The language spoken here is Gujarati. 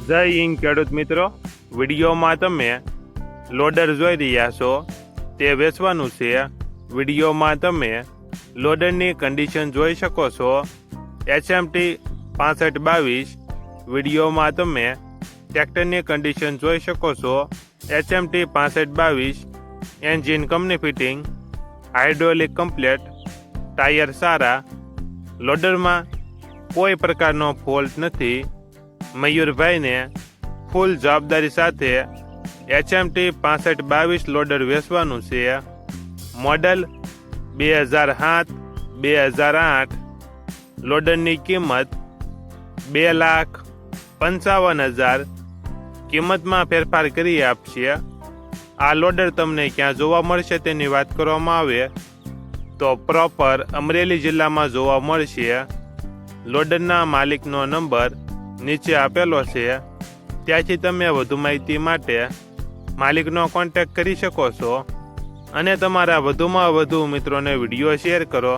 જય હિન્દ ખેડૂત મિત્રો, વિડીયોમાં તમે લોડર જોઈ રહ્યા છો તે વેચવાનું છે. વિડીયોમાં તમે લોડરની કન્ડિશન જોઈ શકો છો. HMT 6522. વિડીયોમાં તમે ટ્રેક્ટરની કન્ડિશન જોઈ શકો છો. HMT 6522. Engine company fitting, hydraulic complete, tyre સારા, લોડરમાં કોઈ પ્રકારનો ફોલ્ટ નથી. મયુરભાઈને ફૂલ જવાબદારી સાથે HMT 6522 લોડર વેચવાનું છે. મોડલ 2007, 2008. લોડરની કિંમત 2,55,000. કિંમતમાં ફેરફાર કરી આપશે. આ લોડર તમને ક્યાં જોવા મળશે તેની વાત કરવામાં આવે તો પ્રોપર અમરેલી જિલ્લામાં જોવા મળશે. લોડરના માલિકનો નંબર નીચે આપેલો છે, ત્યાંથી તમે વધુ માહિતી માટે માલિકનો કોન્ટેક્ટ કરી શકો છો અને તમારા વધુમાં વધુ મિત્રોને વિડીયો શેર કરો.